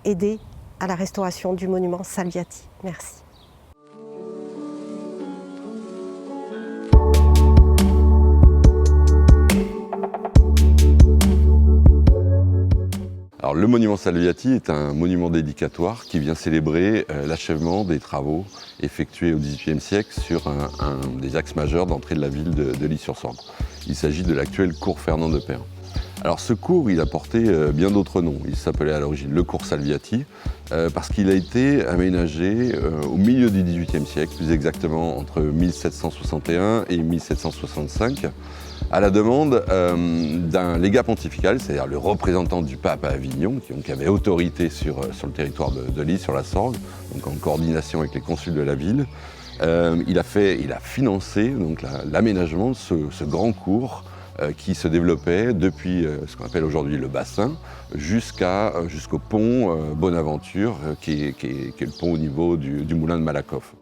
aider à la restauration du monument Salviati. Merci. Alors, le monument Salviati est un monument dédicatoire qui vient célébrer l'achèvement des travaux effectués au XVIIIe siècle sur un des axes majeurs d'entrée de la ville de L'Isle-sur-Sorgue. Il s'agit de l'actuel cours Fernand de Perrin. Alors ce cours, il a porté bien d'autres noms. Il s'appelait à l'origine le cours Salviati parce qu'il a été aménagé au milieu du XVIIIe siècle, plus exactement entre 1761 et 1765, à la demande d'un légat pontifical, c'est-à-dire le représentant du pape à Avignon, qui avait autorité sur le territoire de l'Isle, sur la Sorgue, donc en coordination avec les consuls de la ville. Il a financé donc l'aménagement de ce grand cours qui se développait depuis ce qu'on appelle aujourd'hui le bassin jusqu'au pont Bonaventure, qui est le pont au niveau du moulin de Malakoff.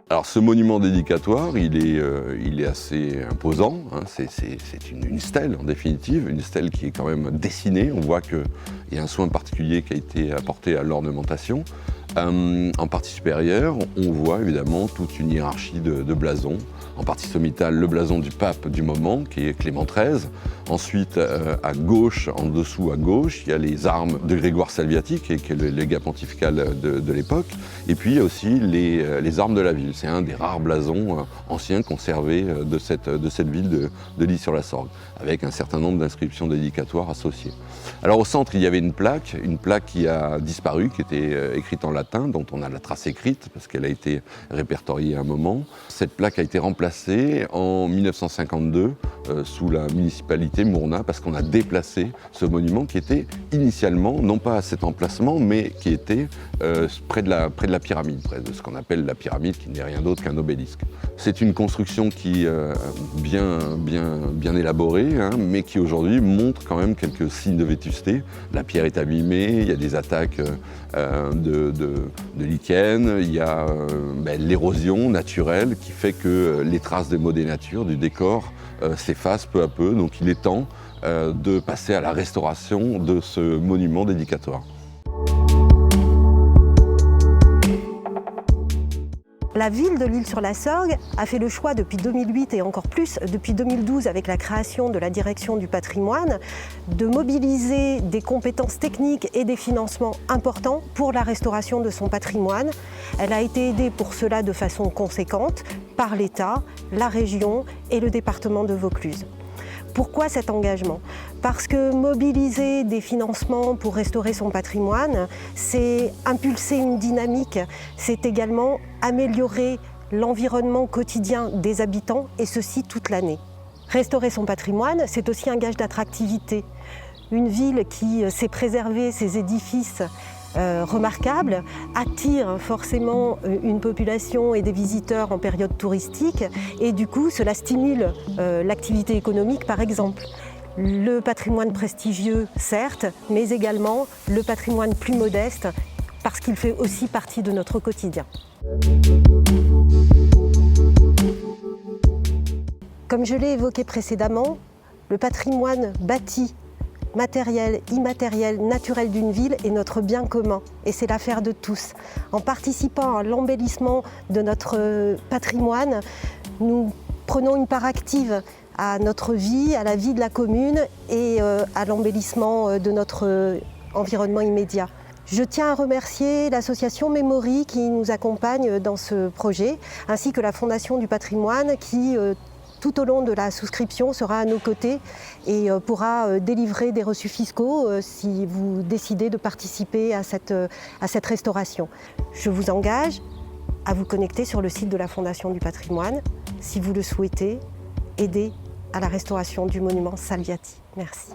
Alors ce monument dédicatoire, il est assez imposant, hein. C'est une stèle en définitive, une stèle qui est quand même dessinée. On voit qu'il y a un soin particulier qui a été apporté à l'ornementation. En partie supérieure, on voit évidemment toute une hiérarchie de blasons. En partie sommitale, le blason du pape du moment, qui est Clément XIII. Ensuite, à gauche, en dessous à gauche, il y a les armes de Grégoire Salviati, qui est le légat pontifical de l'époque. Et puis il y a aussi les armes de la ville. C'est un des rares blasons anciens conservés de cette ville de L'Isle-sur-la-Sorgue, avec un certain nombre d'inscriptions dédicatoires associées. Alors au centre, il y avait une plaque qui a disparu, qui était écrite en latin, dont on a la trace écrite, parce qu'elle a été répertoriée à un moment. Cette plaque a été remplacée en 1952 sous la municipalité Mournat, parce qu'on a déplacé ce monument qui était initialement, non pas à cet emplacement, mais qui était près de la pyramide, près de ce qu'on appelle la pyramide, qui n'est rien d'autre qu'un obélisque. C'est une construction qui est bien élaborée, hein, mais qui aujourd'hui montre quand même quelques signes de vétusté. La pierre est abîmée, il y a des attaques de lichen, il y a l'érosion naturelle qui fait que les traces des maux des natures, du décor, s'effacent peu à peu. Donc il est temps de passer à la restauration de ce monument dédicatoire. La ville de L'Isle-sur-la-Sorgue a fait le choix depuis 2008 et encore plus depuis 2012 avec la création de la direction du patrimoine de mobiliser des compétences techniques et des financements importants pour la restauration de son patrimoine. Elle a été aidée pour cela de façon conséquente par l'État, la région et le département de Vaucluse. Pourquoi cet engagement? Parce que mobiliser des financements pour restaurer son patrimoine, c'est impulser une dynamique, c'est également améliorer l'environnement quotidien des habitants, et ceci toute l'année. Restaurer son patrimoine, c'est aussi un gage d'attractivité. Une ville qui sait préserver ses édifices remarquable, attire forcément une population et des visiteurs en période touristique, et du coup cela stimule l'activité économique par exemple. Le patrimoine prestigieux certes, mais également le patrimoine plus modeste parce qu'il fait aussi partie de notre quotidien. Comme je l'ai évoqué précédemment, le patrimoine bâti, matériel, immatériel, naturel d'une ville est notre bien commun et c'est l'affaire de tous. En participant à l'embellissement de notre patrimoine, nous prenons une part active à notre vie, à la vie de la commune et à l'embellissement de notre environnement immédiat. Je tiens à remercier l'association Memory qui nous accompagne dans ce projet, ainsi que la Fondation du patrimoine qui tout au long de la souscription sera à nos côtés et pourra délivrer des reçus fiscaux si vous décidez de participer à cette restauration. Je vous engage à vous connecter sur le site de la Fondation du patrimoine si vous le souhaitez, aider à la restauration du monument Salviati. Merci.